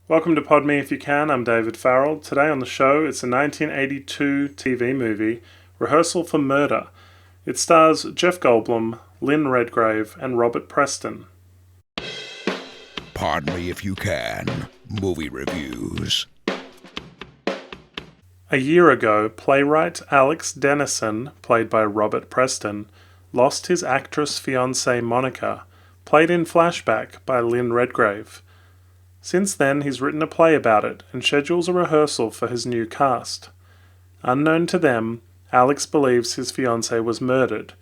Welcome to Pod Me If You Can, I'm David Farrell. Today on the show, it's a 1982 TV movie, Rehearsal for Murder. It stars Jeff Goldblum, Lynn Redgrave, and Robert Preston. Pod Me If You Can, movie reviews. A year ago, playwright Alex Dennison, played by Robert Preston, lost his actress fiancée Monica, played in flashback by Lynn Redgrave. Since then, he's written a play about it and schedules a rehearsal for his new cast. Unknown to them, Alex believes his fiancée was murdered,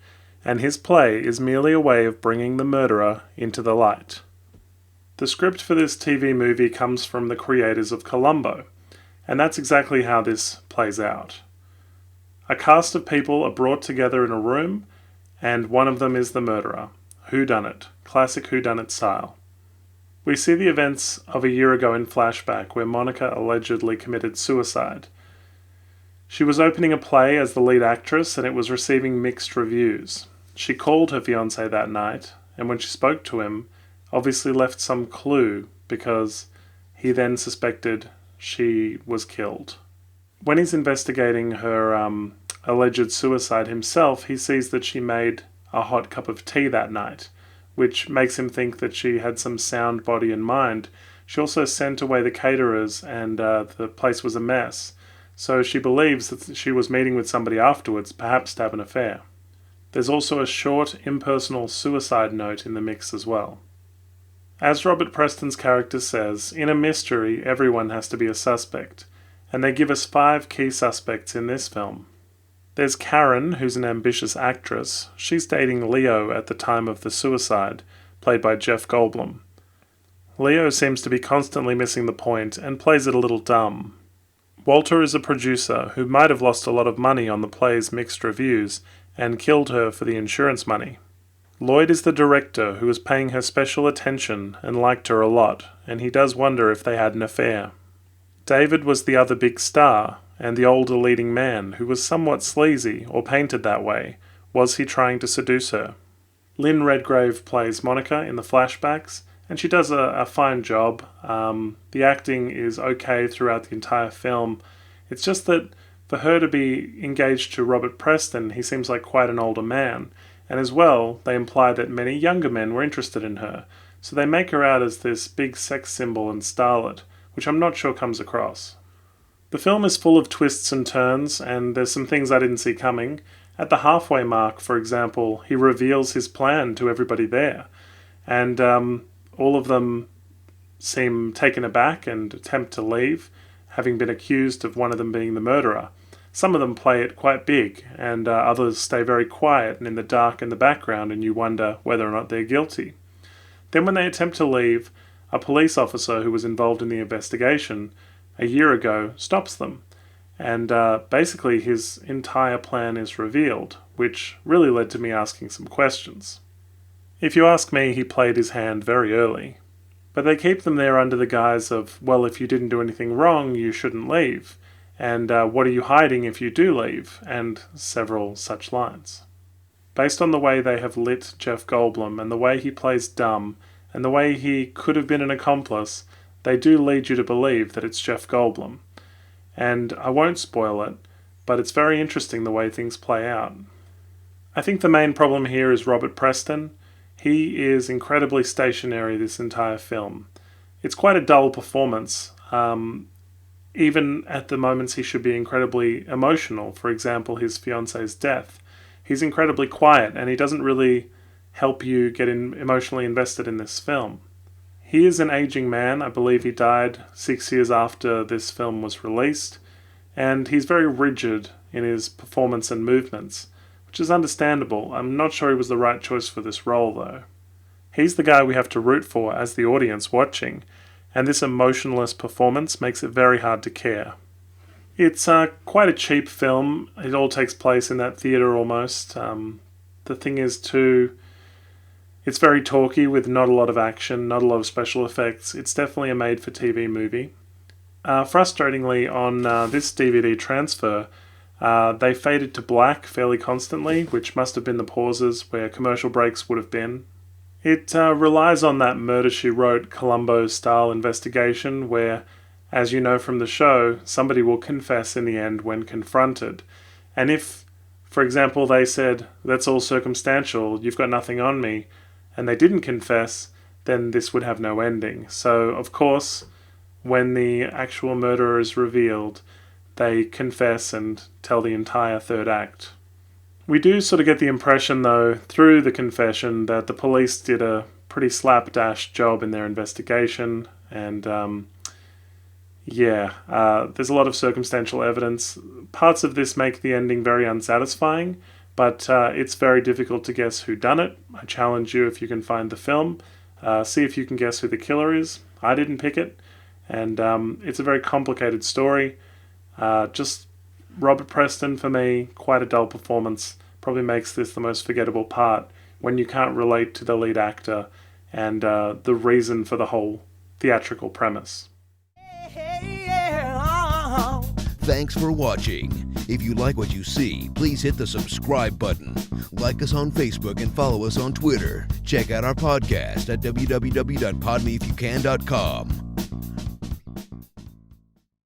and his play is merely a way of bringing the murderer into the light. The script for this TV movie comes from the creators of Columbo, and that's exactly how this plays out. A cast of people are brought together in a room, and one of them is the murderer. Whodunit, classic whodunit style. We see the events of a year ago in flashback where Monica allegedly committed suicide. She was opening a play as the lead actress and it was receiving mixed reviews. She called her fiancé that night, and when she spoke to him, obviously left some clue because he then suspected she was killed. When he's investigating her alleged suicide himself, he sees that she made a hot cup of tea that night, which makes him think that she had some sound body and mind. She also sent away the caterers and the place was a mess. So she believes that she was meeting with somebody afterwards, perhaps to have an affair. There's also a short, impersonal suicide note in the mix as well. As Robert Preston's character says, in a mystery, everyone has to be a suspect, and they give us 5 key suspects in this film. There's Karen, who's an ambitious actress. She's dating Leo at the time of the suicide, played by Jeff Goldblum. Leo seems to be constantly missing the point and plays it a little dumb. Walter is a producer who might have lost a lot of money on the play's mixed reviews and killed her for the insurance money. Lloyd is the director who was paying her special attention and liked her a lot, and he does wonder if they had an affair. David was the other big star, and the older leading man, who was somewhat sleazy or painted that way. Was he trying to seduce her? Lynn Redgrave plays Monica in the flashbacks, and she does a fine job. The acting is okay throughout the entire film. It's just that for her to be engaged to Robert Preston, he seems like quite an older man. And as well, they imply that many younger men were interested in her, so they make her out as this big sex symbol and starlet, which I'm not sure comes across. The film is full of twists and turns, and there's some things I didn't see coming. At the halfway mark, for example, he reveals his plan to everybody there, and all of them seem taken aback and attempt to leave, having been accused of one of them being the murderer. Some of them play it quite big, and others stay very quiet and in the dark in the background, and you wonder whether or not they're guilty. Then when they attempt to leave, a police officer who was involved in the investigation a year ago stops them, and basically his entire plan is revealed, which really led to me asking some questions. If you ask me, he played his hand very early. But they keep them there under the guise of, well, if you didn't do anything wrong, you shouldn't leave. And what are you hiding if you do leave? And several such lines. Based on the way they have lit Jeff Goldblum and the way he plays dumb and the way he could have been an accomplice, they do lead you to believe that it's Jeff Goldblum. And I won't spoil it, but it's very interesting the way things play out. I think the main problem here is Robert Preston. He is incredibly stationary this entire film. It's quite a dull performance. Even at the moments he should be incredibly emotional, for example, his fiancée's death. He's incredibly quiet, and he doesn't really help you get emotionally invested in this film. He is an aging man. I believe he died 6 years after this film was released, and he's very rigid in his performance and movements, which is understandable. I'm not sure he was the right choice for this role, though. He's the guy we have to root for as the audience watching, and this emotionless performance makes it very hard to care. It's quite a cheap film. It all takes place in that theatre almost. The thing is, too, it's very talky with not a lot of action, not a lot of special effects. It's definitely a made-for-TV movie. Frustratingly, on this DVD transfer, they faded to black fairly constantly, which must have been the pauses where commercial breaks would have been. It relies on that Murder, She Wrote Columbo-style investigation where, as you know from the show, somebody will confess in the end when confronted. And if, for example, they said, that's all circumstantial, you've got nothing on me, and they didn't confess, then this would have no ending. So, of course, when the actual murderer is revealed, they confess and tell the entire third act. We do sort of get the impression, though, through the confession, that the police did a pretty slapdash job in their investigation, and there's a lot of circumstantial evidence. Parts of this make the ending very unsatisfying, but it's very difficult to guess who done it. I challenge you, if you can find the film, see if you can guess who the killer is. I didn't pick it, and it's a very complicated story. Just Robert Preston, for me, quite a dull performance. Probably makes this the most forgettable part when you can't relate to the lead actor and the reason for the whole theatrical premise. Thanks for watching. If you like what you see, please hit the subscribe button. Like us on Facebook and follow us on Twitter. Check out our podcast at www.podmeifyoucan.com.